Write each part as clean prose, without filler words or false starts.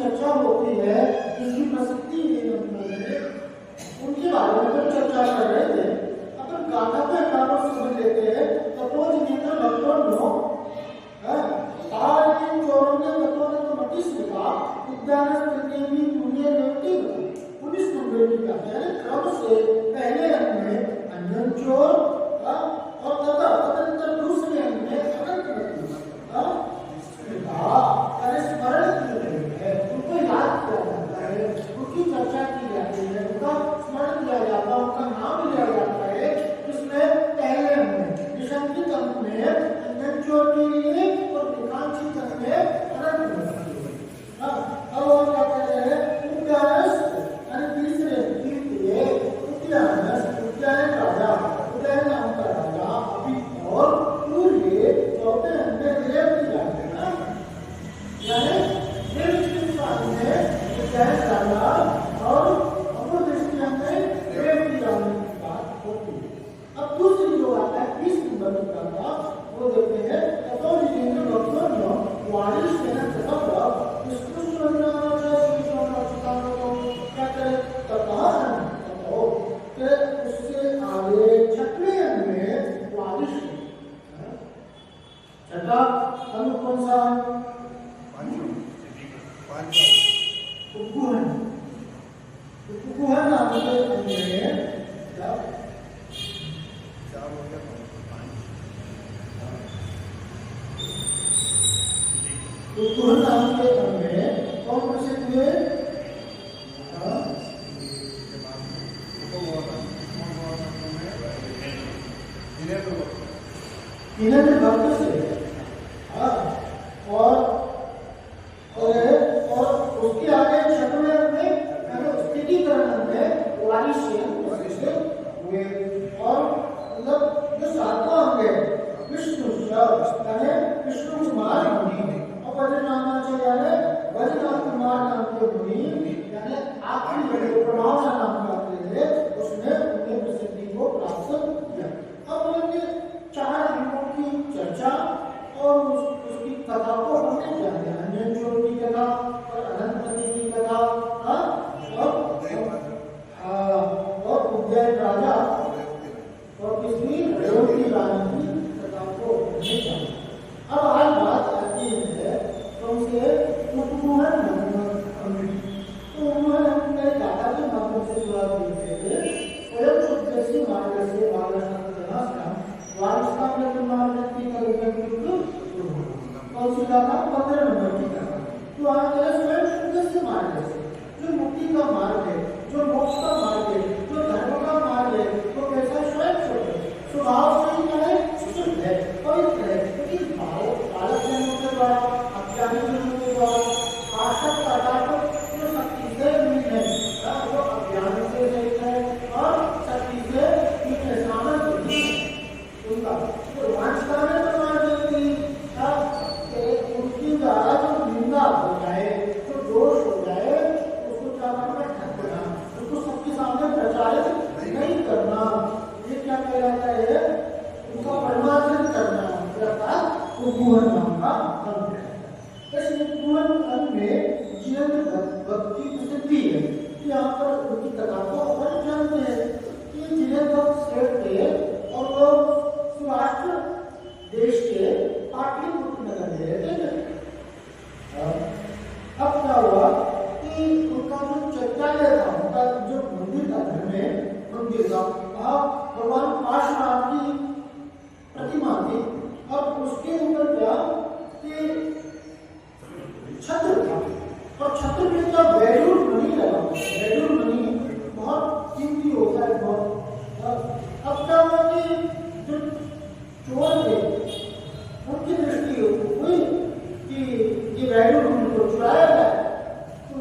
चर्चा होती है, किसी प्रसिद्धि उनके बारे नाम के अंग में कुतूहल नाम के अंग में कौन प्रसिद्ध हुए? इन्हें भक्त से और उसके आगे छठवें में स्थितिकरण में वारिशेन हुए। और मतलब जो सातवां अंग है विष्णु यानी विष्णु कुमार मुनि और वज्रनामाचार्य वज्रनाथ कुमार नाम के मुनि यानी आखिरी प्रभाव नाम का थे उसने उनके प्रसिद्धि को प्राप्त किया। अब उनके 4 अंगों की चर्चा और उसकी कथा को हमने जान लिया। अंजन चोर की कथा और अनंतपति की कथा और उज्जैन राजा और किसी रेवती रानी की कथा को हमने जाना। अब आज बात आती है उनसे उपमोहन अपने दादा के माध्यम से जुड़ा देते थे। स्वयं शुद्धसी मार्ग से वारिस्तान के मार्ग की कौशिका का 15 नंबर की कथा। तो आज स्वयं शुद्धसी मार्ग से जो मुक्ति का मार्ग है, जो मोक्ष का मार्ग है, जो धर्म का मार्ग है, वो कैसा स्वयं शुद्ध स्वभाव से ही है, शुद्ध है, पवित्र है। क्योंकि बालक जन्म के द्वारा अज्ञानी जन्म के द्वारा आशक पदार्थ जो शक्ति से मिल है वो अज्ञान से रहित है और शक्ति से पीछे सामर्थ उनका तो वांछता में प्रमाण देती उनकी द्वारा जो निंदा हो जाए, जो दोष हो जाए, उसको क्या करना? ढकना, उसको सबके सामने प्रचारित नहीं करना। ये क्या कहलाता है? उनका परिमार्जन करना अर्थात उपमोहन नाम का अंग है। इस उपमोहन अंग में जिनेंद्र भक्त की प्रसिद्धि है। यहाँ पर उनकी कथा को अपन जानते हैं कि जिनेंद्र भक्त श्रेष्ठ थे और वो सौराष्ट्र देश के पाटलिपुत्र नगर में रहते थे। अब क्या हुआ कि उनका जो चैत्यालय था, उनका जो मंदिर था, घर में मंदिर था, भगवान पार्श्वनाथ की प्रतिमा थी। अब उसके ऊपर क्या कि छत्र था और छत्र में क्या वैडूर मणि लगा। वैडूर मणि बहुत कीमती होता है, बहुत। अब क्या हुआ कि जो चोर थे उनकी दृष्टि हुई कि ये वैडूर मणि को चुराया जाए। तो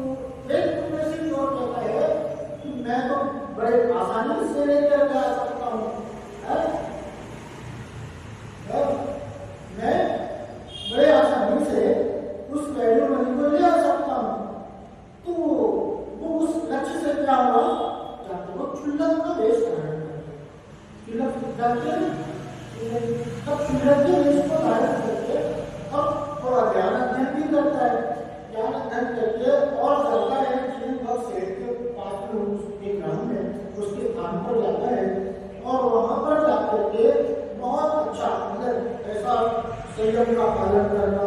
एक में से चोर कहता है कि मैं तो बड़े आसानी से लेकर जा सकता हूँ, मैं बड़े आसानी से उस वैडूर मणि को ले आ सकता हूँ। तो वो उस लक्ष्य से क्या हुआ, जाते वो क्षुल्लक का वेश धारण करते, क्षुल्लक जाते तब क्षुल्लक के वेश को धारण करके अब थोड़ा ज्ञान अध्ययन भी करता है। ज्ञान अध्ययन करके और चलता है जिनेंद्र सेठ के पास में उसके ग्राम में उसके स्थान पर जाता है और वहां पर जाकर के बहुत अच्छा मतलब ऐसा संयम का पालन करना,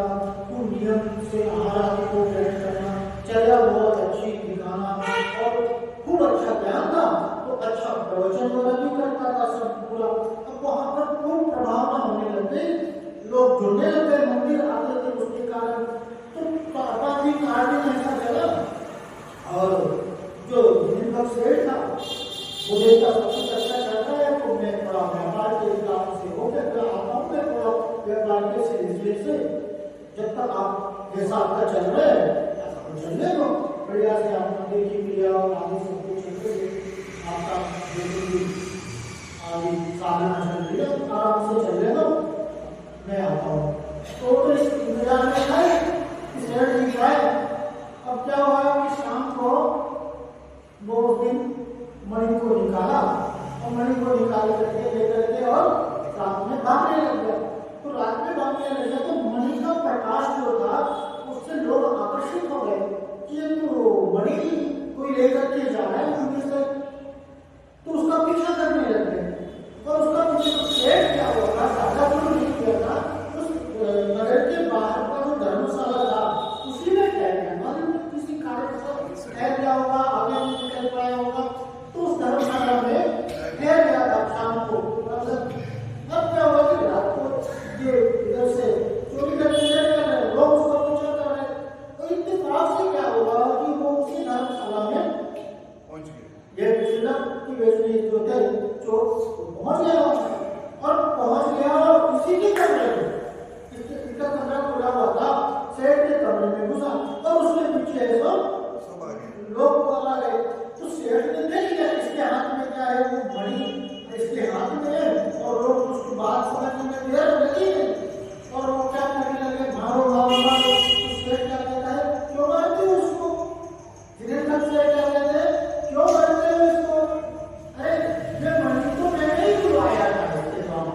नियम से आहार को ग्रहण करना, चर्या बहुत अच्छी दिखाना और खूब अच्छा ज्ञान था। तो अच्छा प्रवचन वगैरह भी करता था सब पूरा। अब वहां पर खूब प्रभाव होने लगे, लोग जुड़ने लगे, मंदिर आते थे उसके कारण। तो काफी कार्य ऐसा चला और जो जिनेंद्र सेठ था वो देखा सब कुछ अच्छा चल रहा है तो मैं थोड़ा व्यापार के काम से होकर आता हूँ, मैं थोड़ा व्यापार के सिलसिले से जब तक आप जैसा आपका चल रहा है ऐसा कुछ चलने दो, बढ़िया से आप मंदिर की क्रिया और आगे सब कुछ चलते आपका आगे साधना चल रही है, आराम से चलने दो, मैं आता हूँ। तो इस इंतजार में था इस रेट है। अब क्या हुआ कि शाम को वो दिन मणि को निकाला और मणि को निकाल करके लेकर के और रात में भागने लग गया। तो रात में भागने लगे तो मणि का प्रकाश जो था उससे लोग आकर्षित हो गए कि ये तो मणि कोई लेकर के जा रहा है मंदिर से। तो उसका पीछा करने लग गए और उसका पीछे शेर क्या हुआ था, राजा जो नहीं किया था, उस नगर के बाहर का जो धर्मशाला था उसी में ठहर गया। मालूम किसी कारण से ठहर गया होगा, आगे नहीं निकल पाया होगा। तो की बेचनी जो थे जो पहुंच गया और पहुंच गया और इसी के कमरे में इसका कमरा खुला हुआ था, सेठ के कमरे में घुसा और उसके पीछे है सब लोग आ गए। तो सेठ ने देख लिया इसके हाथ में क्या है, वो घड़ी इसके हाथ में है और लोग उसकी बात समझने में देर लगी है और वो क्या करने लगे, मारो मारो मारो। तो सेठ क्या कहता है, क्यों मारते हो उसको? जिनेंद्र सेठ क्या कहते हैं, क्यों मारते हो इसको? अरे ये मणि को मैंने ही बुलाया था, इसके बाद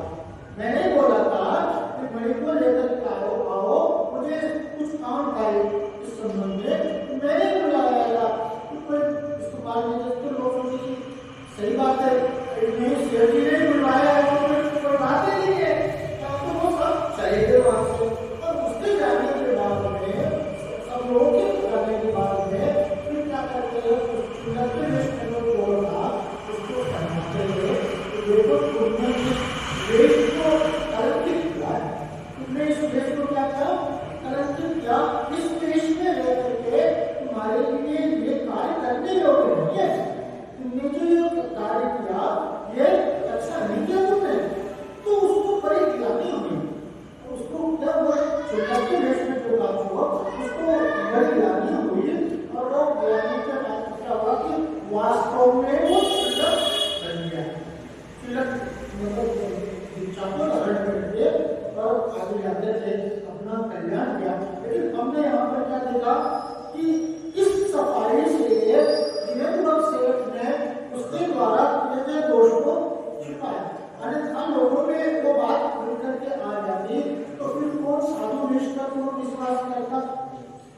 मैंने बोला था कि मणि को लेकर आओ, मुझे कुछ काम था इस संबंध में, मैंने बुलाया था। इसको बाद में तो लोग सोचे सही बात है, नहीं सेठ जी ने बुलाया है तो कोई बात ही नहीं है, तो वो सब चले गए वहां से। और उसके जाने के बाद में सब लोगों के जाने के बाद में फिर क्या करते हैं, उसको समझते हैं देखो तुमने इस देश को कलंकित किया है, तुमने इस देश को क्या किया, कलंकित किया। इस देश में रह करके तुम्हारे लिए ये कार्य करने योग्य नहीं है, तुमने जो ये कार्य किया ये अच्छा नहीं किया तुमने, तो उसको बड़ी गिलानी होगी, उसको क्या वो छोटा के देश में जो बात हुआ उसको बड़ी गिलानी हुई और वो गिलानी के बाद क्या हुआ कि वास्तव में वो तिलक बन गया। तिलक मतलब दीक्षा को धारण करके और आगे जाते थे, अपना कल्याण किया। लेकिन हमने यहाँ पर क्या देखा कि इस सफाई से जिनेंद्र सेठ ने उसके द्वारा किए गए दोष को छिपाया, अन्यथा लोगों में वो बात खुल करके आ जाती तो फिर कौन साधु निष्ठा को विश्वास करता।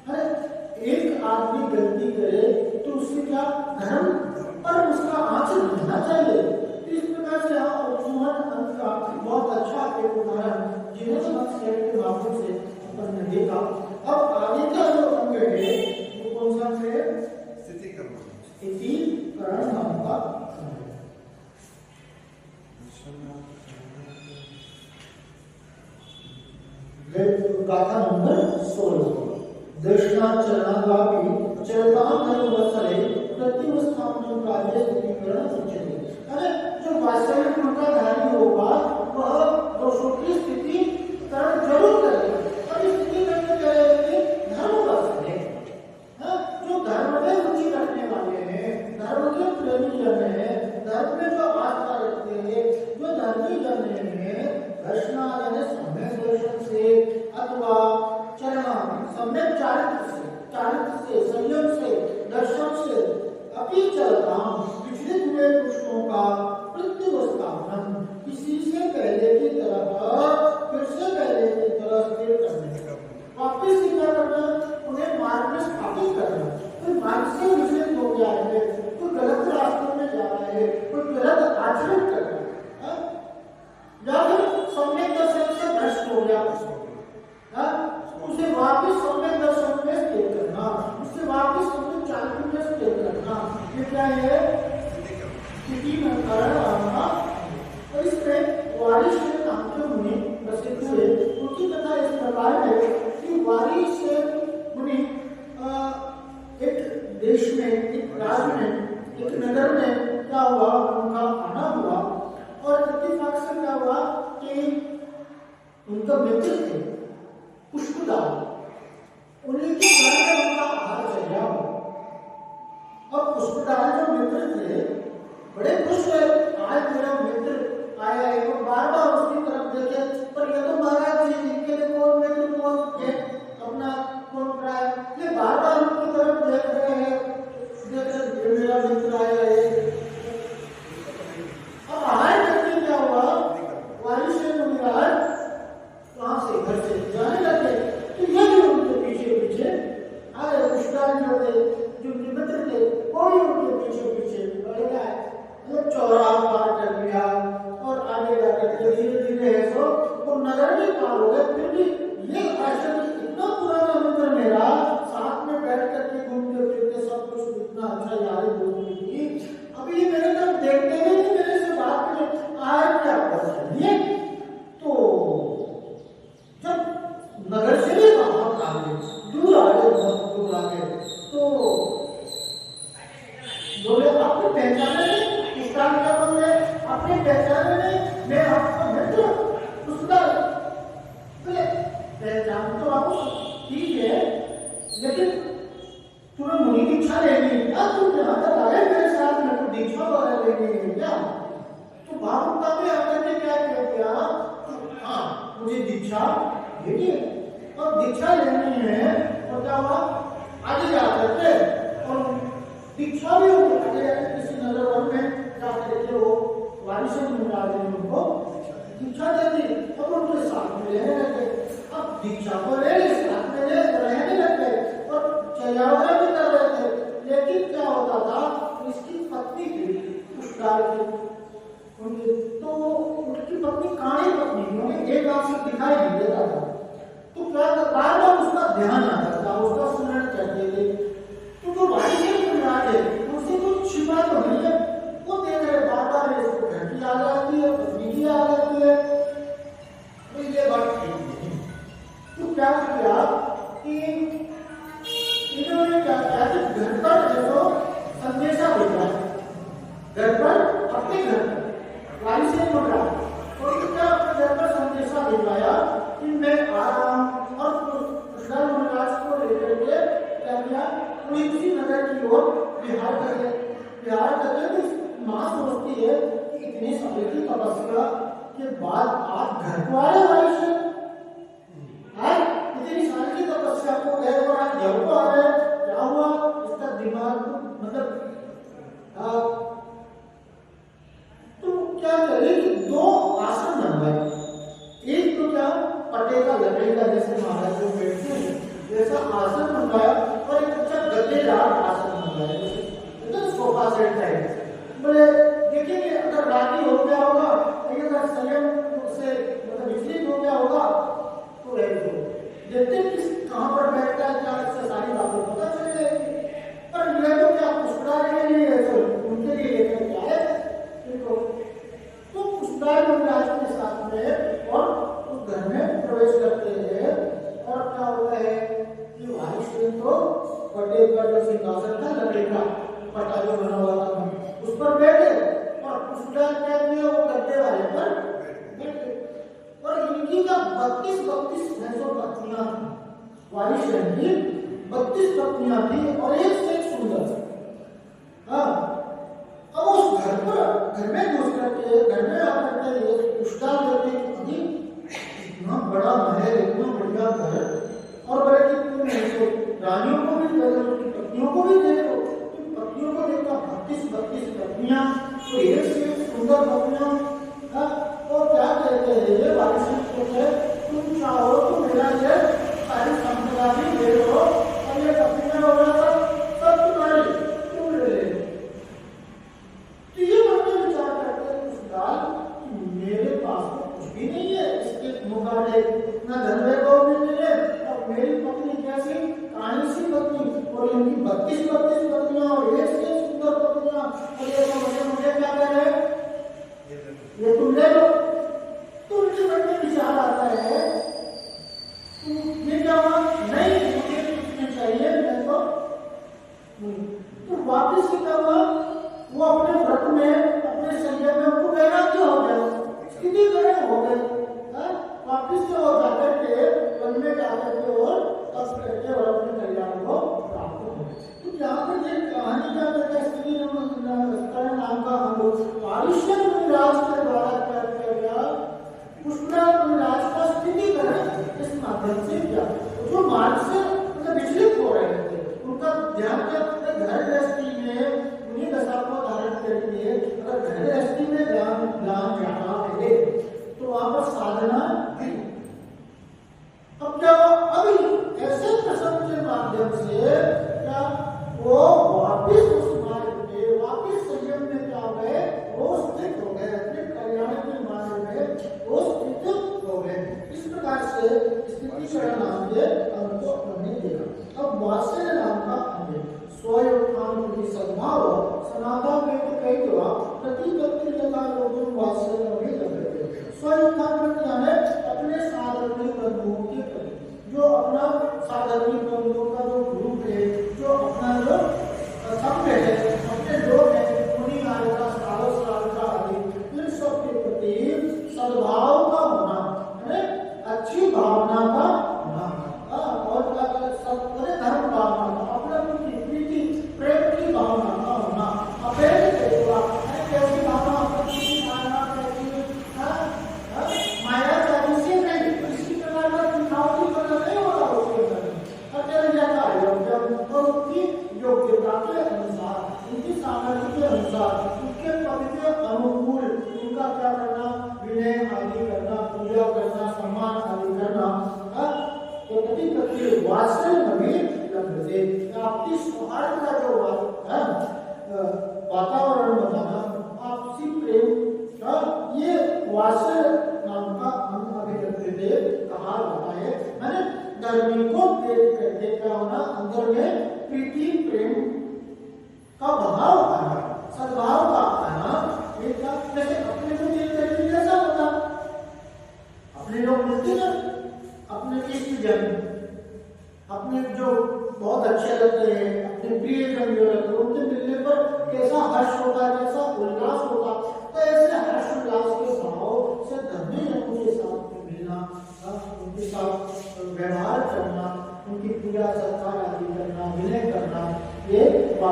अरे एक आदमी गलती करे तो उससे क्या धर्म पर उसका आंचल रहना चाहिए। इस प्रकार से यहाँ उपसुमन अंत का बहुत अच्छा एक उदाहरण जिनेंद्र सेठ के माध्यम से अपन ने देखा। अब आगे का जो अंग है वो कौन सा है, स्थितीकरण नाम का गाथा नंबर 16। दर्शनाचरणाद्वापि चरतां धर्मवत्सले प्रतिवस्थापनं कार्ये स्थितीकरण उच्यते। अरे जो वास्तविक मताधारी होगा वह दोषों की स्थितीकरण जरूर करेगा। और स्थिति करने के लिए धर्मवत्सले, जो धर्म में रुचि रखने वाले हैं, धर्म के प्रेमी जन हैं, धर्म में जो आस्था रखते हैं, जो धर्मी जन हैं, दर्शनाचरण सम्यक दर्शन से अथवा चरणा सम्यक चारित्र से संयम से दर्शन से अपनी चलता विचलित हुए पुरुषों का प्रतिवस्थापन किसी से पहले की तरह फिर से पहले की तरह स्थिर करने, वापिस क्या करना, उन्हें मार्ग में स्थापित करना। कोई मार्ग से विचलित हो गया है, कोई गलत रास्ते में जा रहा है, कोई गलत आचरण कर रहा है, या फिर सम्यक दर्शन से भ्रष्ट हो गया, उसे वापिस सम्यक दर्शन में स्थिर करना, उसे वापिस सम्यक चारित्र में स्थिर करना, ये क्या है, स्थितीकरण आना। और इसमें वारिश नाम के मुनि प्रसिद्ध हुए, उनकी कथा इस प्रकार है कि वारिश मुनि एक देश में, एक राज्य में, एक नगर में क्या हुआ, उनका आना हुआ और इत्तेफाक से क्या हुआ कि उनका मित्र थे पुष्पदान, उन्हीं के घर में उनका आहार चल गया। और पुष्पदान जो मित्र थे बड़े खुश हुए, आज मेरा आपने पहचाना नहीं, मैं आपका मित्र पुष्कर। बोले पहचान तो आपको ठीक है, लेकिन तुम्हें मुनि दीक्षा लेनी है क्या? तुम यहाँ तक आए मेरे साथ में, तो दीक्षा वगैरह लेनी है क्या? तो भावुकता में आकर के क्या कह दिया, हाँ मुझे दीक्षा लेनी है। और दीक्षा लेनी है और क्या हुआ, आगे जाकर के और दीक्षा भी आगे जाकर किसी नगर वन में जाकर के वो वारिशन महाराज ने उनको दीक्षा दे दी। अब उनके साथ में रहने लगे। अब दीक्षा को ले ली, साथ में रहने लगे और चर्यावरण भी कर रहे थे। लेकिन क्या होता था, इसकी पत्नी थी पुष्कर की, तो उनकी पत्नी काणी पत्नी, उन्हें एक आंख से दिखाई नहीं देता था। तो क्या बार बार उसका ध्यान आता था, उसका स्मरण करते थे। तो जो वारिशन महाराज है उनसे कुछ छिपा तो नहीं है, वो देख रहे बार बार इसको घर की याद आती है, पत्नी की याद आती है, तो ये बात ठीक नहीं। तो क्या किया कि इन्होंने क्या किया कि घर पर देखो संदेशा भेजा, घर पर अपने घर पर वारिशन महाराज तो क्या अपने घर पर संदेशा भिजवाया कि मैं आ रहा हूँ। और पुष्कर महाराज को लेकर के क्या किया, कोई किसी नगर की ओर विहार करके माँ सोचती है कि इतने समय की तपस्या के बाद आप घर को आ रहे वारिशन, इतनी साल की तपस्या को गए और आप घर को आ रहे, क्या हुआ? इसका दिमाग मतलब तो क्या करे कि दो आसन बनवाए। एक तो क्या पटे का लकड़ी का जैसे महाराज जो बैठते हैं जैसा आसन बनवाया, और एक अच्छा गद्देदार आसन बनवाया, जैसे सोफा सेट टाइप। बोले देखेंगे अगर रागी हो गया होगा, अगर संयम से मतलब विचलित हो गया होगा तो देखते हैं किस कहाँ पर बैठता है, क्या इससे सारी बातें पता चल जाएगी। पर ये तो क्या पुष्कर के लिए उनके लिए लेकर क्या है, तो पुष्कर महाराज के साथ में और उस घर में प्रवेश करते हैं। और क्या होता है कि वारिशन तो पटे पर जो सिंहासन था लकड़ी का पटा जो बना हुआ था उस पर बैठे, और पुष्कर क्या किया, वो गद्दे वाले पर बैठे। और इनकी का 32 भैंसों पत्नियां थी, वारिशन की 32 पत्नियां थी और एक से एक सुंदर। हाँ, अब उस घर में घुस करके घर में आकर के पुष्कर करके अभी इतना बड़ा महल, इतना बढ़िया घर, और बड़े कि तुम रानियों को भी देखो, उनकी पत्नियों को भी देखो, तुम पत्नियों को देखा 32 पत्नियां, तो एक से एक सुंदर पत्नियां। और क्या कहते हैं ये वारिशन को, तुम चाहो तो मेरा ये सारी संपदा भी ले लो और ये पत्नियां वगैरह सब तुम्हारी, तुम ले लो। तो ये बंदे विचार करते हैं पुष्कर मेरे पास तो कुछ भी नहीं है इसके मुकाबले, ना धन वैभव भी नहीं है, और मेरी पत्नी कैसी काणी सी पत्नी, और इनकी 32 पत्नियां और एक से सुंदर पत्नियां, और ये तो मुझे क्या कह रहे हैं, ये तुम ले लो। तो उनके मन में विचार आता है ये क्या हुआ, नहीं मुझे कुछ नहीं चाहिए, मैं तो वापिस क्या हुआ, वो अपने व्रत में अपने संयम में उनको वैराग्य हो गया, स्थिति ग्रहण हो गए। वापिस से वो जाकर के वन में जाकर के और तप करके और अपने कल्याण को प्राप्त हो। तो यहाँ पर ये कहानी क्या कहता है, स्त्री नाम का हम लोग वारिशन महाराज के द्वारा क्या किया गया, पुष्कर महाराज का स्थिति ग्रहण इस माध्यम से किया। जो मार्ग से मतलब विचलित हो रहे थे, उनका ध्यान क्या, घर गृहस्थी में उन्हीं दशा को धारण करके अगर घर गृहस्थी में ध्यान जाना है तो वहां पर साधना है। अब क्या अभी ऐसे प्रसंग के माध्यम से क्या वो वापिस उस मार्ग में वापिस संयम में क्या हो गए, वो स्थित हो गए, अपने कल्याण के मार्ग में वो स्थित हो गए। इस प्रकार से स्थिति चरण नाम के हमको हमने देखा। अब वात्सल्य नाम का हमने स्वयं की सद्भाव सनातन में तो कई तो प्रतिपत्ति लगा लोगों वात्सल्य में लगे स्वयं यानी अपने साधर्मी बंधुओं के प्रति, जो अपना साधर्मी बंधुओं का जो ग्रुप है, जो अपना जो संघ है, अपने लोग हैं, मुनि नायका साधु आदि, इन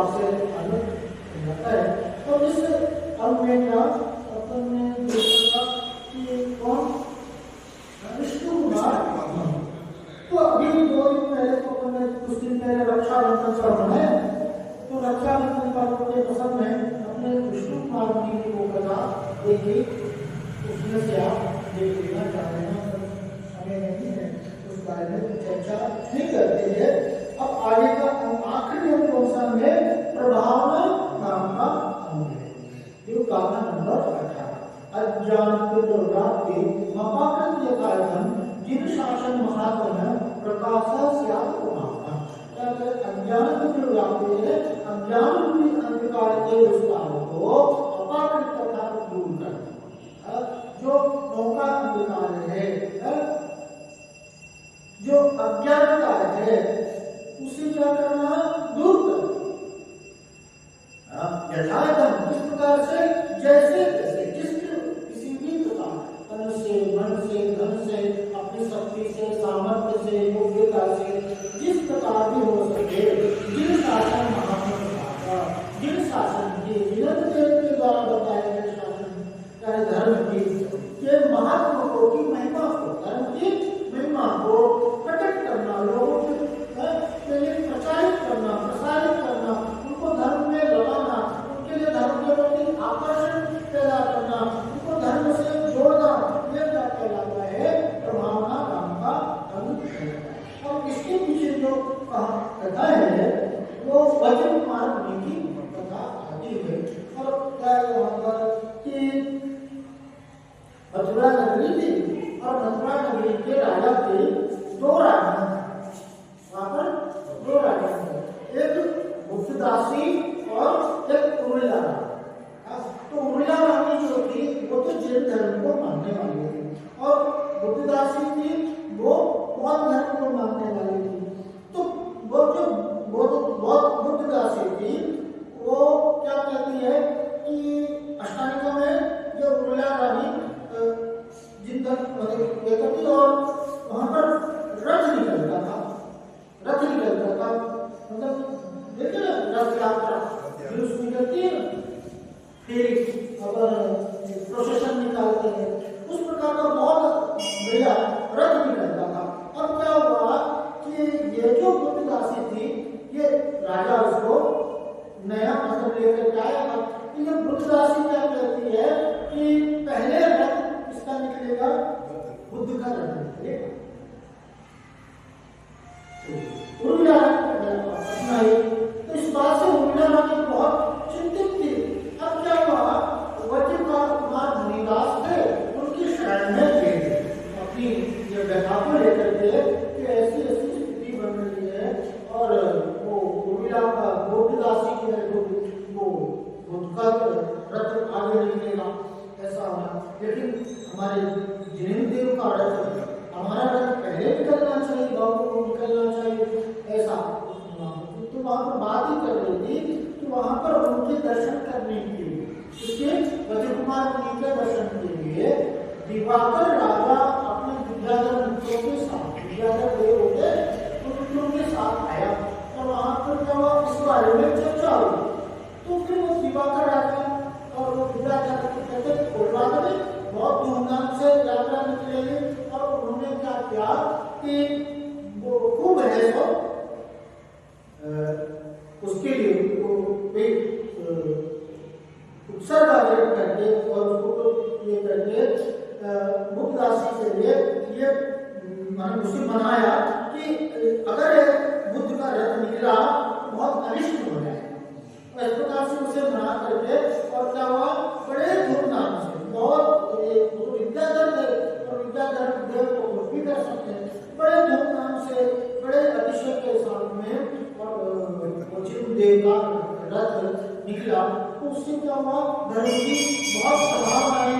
प्रभाव से आलोक जाता है। तो इस अंग में क्या अपन ने देखा कि कौन विष्णु कुमार। तो अभी 2 दिन पहले तो अपन ने कुछ दिन पहले रक्षाबंधन पर्व है, तो रक्षाबंधन पर्व के पसंद में अपने विष्णु कुमार जी को कथा देखी, उसमें से आप देख लेना चाह रहे हैं, हमें नहीं है उस बारे में चर्चा नहीं करते हैं। अब आगे का आखिरी अंक कौन सा है? प्रभावना नाम का अंग है, जो गाना नंबर 18। अज्ञानतिर्व्याप्ति मपाकृत्य कार्यम जिन शासन महात्मन प्रकाश स्यात् पुमाः। क्या अज्ञानतिर्व्याप्ति है, अज्ञान रूपी अंधकार के विस्तार को अपाकृत्यता को दूर करना। जो मौका अंधकार है, जो अज्ञानता है, उसे क्या करना? दूर करना। यथार्थम इस प्रकार से जैसे जैसे जिस किसी भी प्रकार तन से, मन से, धन से, अपनी शक्ति से, सामर्थ्य से, योग्यता से, जिस प्रकार भी हो सके, जिन शासन महात्मा, जिन शासन के देव के द्वारा बताए गए शासन चाहे धर्म के महत्व को, की महिमा को, धर्म की महिमा को प्रकट करना, लोगों के लिए प्रचारित करना, प्रसारित करना, उनको धर्म में लगाना, उनके लिए धर्म के प्रति आकर्षण पैदा करना, उनको धर्म से जोड़ना, यह क्या कहलाता है? प्रभावना नाम का अंग है। और इसके पीछे जो कथा है वो वज्र कुमार मुनि की कथा आती है। और क्या यहाँ पर कि मथुरा नगरी थी और मथुरा नगरी के राजा थे, 2 राजा थे, वहां पर 2 राजा थे, एक गुप्तदासी और एक उर्मिला। तो उर्मिला रानी जो थी वो तो जैन धर्म को मानने वाली थी, और गुप्तदासी थी वो बौद्ध धर्म को मानने वाली थी। तो वो जो बौद्ध गुप्तदासी थी वो क्या कहती है कि अष्टांगिका में जो उर्मिला रानी जिन धर्म और वहां पर रथ निकलता था, मतलब देखिए ना, रथ यात्रा जुलूस निकलती है, फिर अगर प्रोसेशन निकालते हैं, उस प्रकार का बहुत बढ़िया रथ निकलता था। अब क्या हुआ कि ये जो गुप्तदासी थी, ये राजा उसको नया मतलब लेकर के आया था। ये गुप्तदासी क्या कहती है कि पहले रथ किसका निकलेगा? बुद्ध का रथ निकलेगा। उर्मिला तो इस बात से उर्मिला रानी बहुत चिंतित थी। अब क्या हुआ? वज्र कुमार मुनिदास थे, उनकी शरण में थे, अपनी ये व्यथा को लेकर के कि ऐसी ऐसी स्थिति बन रही है, और वो उर्मिला का गुप्तदासी जो है वो बुद्ध का रथ आगे निकलेगा, ऐसा होना। लेकिन हमारे जैन देव का रथ, हमारा रथ पहले निकलना चाहिए, गाँव को निकलना चाहिए, ऐसा तो वहां पर बात ही कर रही थी। तो वहां पर उनके दर्शन करने के लिए, उसके वज्र कुमार मुनि के दर्शन के लिए दिवाकर राजा अपने विद्याधर मित्रों के साथ, विद्याधर देव होते तो मित्रों के साथ आया, और वहां पर क्या हुआ? इस बारे में चर्चा हुई। तो फिर वो दिवाकर राजा और वो विद्याधर कहते बहुत धूमधाम से यात्रा निकलेगी, और उन्होंने क्या किया कि वो खूब है सो उसके लिए उत्सर्ग आचरण करके और उसको ये करके गुप्तदासी के लिए ये उसे मनाया कि अगर बुद्ध का रथ निकला तो बहुत अनिष्ट हो जाए। इस प्रकार से उसे मना करके, और क्या हुआ? बड़े धूमधाम से, बहुत विद्याधर देव और विद्याधर देव को कुछ भी कर सकते हैं, बड़े धूमधाम से, बड़े अतिशय के साथ में और देव का रथ निकला। तो उससे क्या हुआ? धर्म की बहुत प्रभाव आए,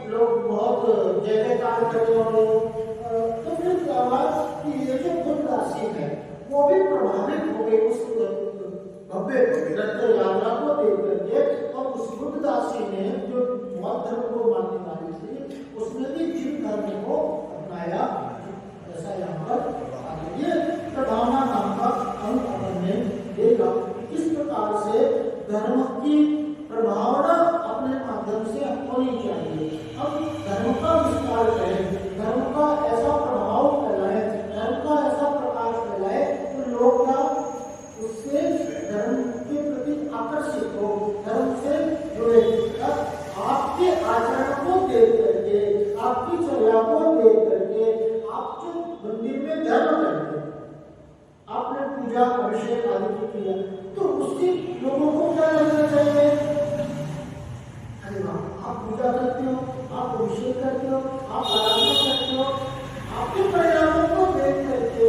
लोग बहुत जय जयकार करे, और तो फिर क्या हुआ कि ये जो गुप्तदासी है वो भी प्रभावित हो गई उस भव्य रथ यात्रा को देख करके, और उस गुप्तदासी ने जो बौद्ध धर्म को मानने वाली थी, उसने भी जैन धर्म को अपनाया। ऐसा यहाँ पर ये प्रभावना नाम का अंग हमने देखा। इस प्रकार से आदि की क्रिया, तो उससे लोगों को क्या करना चाहिए? अरे वाह, आप पूजा करते हो, आप अभिषेक करते हो, आप आराधना करते हो, आपके परिणामों को देख करके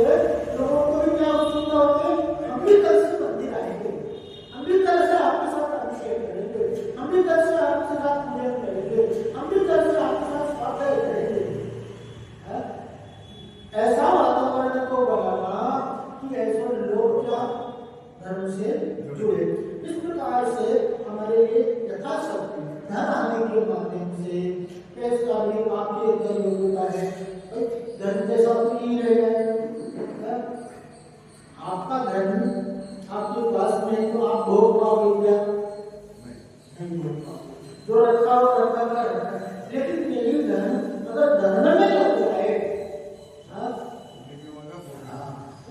लोगों को भी क्या उत्सुकता होती है? हम भी कल से मंदिर आएंगे, हम भी कल से आपके साथ अभिषेक करेंगे, हम भी कल से आपके साथ पूजन करेंगे, हम भी कल से आपके साथ स्वागत करेंगे। ऐसा वातावरण को बनाना कि ऐसे लोग क्या धर्म से जुड़े। इस प्रकार से हमारे लिए यथाशक्ति धन आने के माध्यम से कैसा भी आपके अंदर योग्यता है, धन जैसा तो नहीं रहेगा। आपका धन आपके पास में तो आप भोग पाओगे क्या? नहीं भोग पाओगे, जो रखा हो रखा है। लेकिन यही धन अगर धर्म में लग जाए,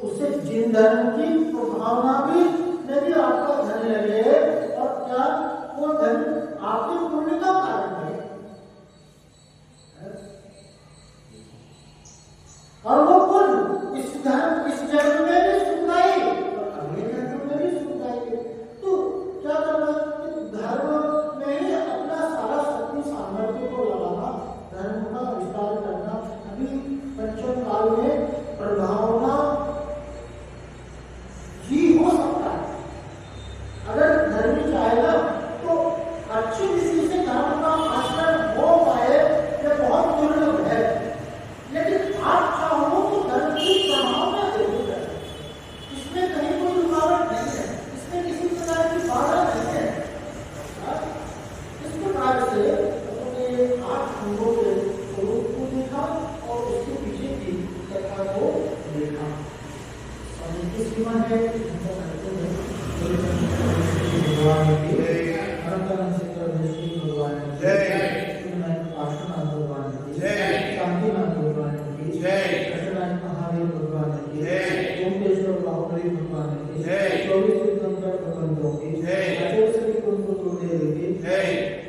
उससे जिन धर्म की भावना भी यदि आपका धन लगे और क्या वो धन आपके पुण्य का कारण है, और वो पुण्य इस जन्म में भी सुखाई और अगले जन्म में भी सुखाई। तो क्या करना? धर्म में ही अपना सारा शक्ति सामर्थ्य को लगाना, धर्म का विस्तार करना। अभी पंचम काल में प्रभावना ही हो सकता है। अगर धर्म चाहेगा तो अच्छी रीति से धर्म का आचरण हो पाए, यह बहुत दुर्लभ है। लेकिन आप चाहो तो धर्म की प्रभावना जरूर है, इसमें कहीं कोई रुकावट नहीं है, इसमें किसी प्रकार की बाधा नहीं है। इस प्रकार से अपने 8 अंगों के स्वरूप को देखा और उसके पीछे की कथा को देखा। सीमा है भगवान की भगवान पार्श्वनाथ भगवान की शांतिनाथ भगवान की महादेव भगवान की ओमकेश्वर बाहुबली भगवान की 24 तीर्थंकर भगवंतों की आचार्य श्री कुंभदेव की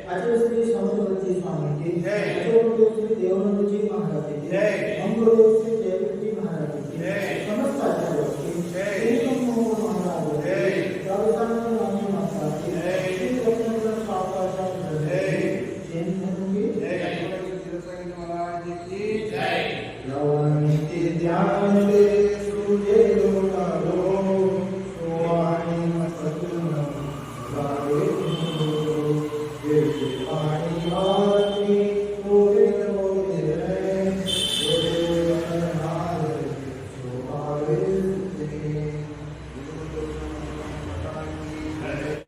आचार्य श्री समुद्रवती स्वामी की आचार्य श्री देवानंद जी महाराज की मंगलदेव श्री जयदेव जी महाराज की समस्त आचार्यों की ध्यान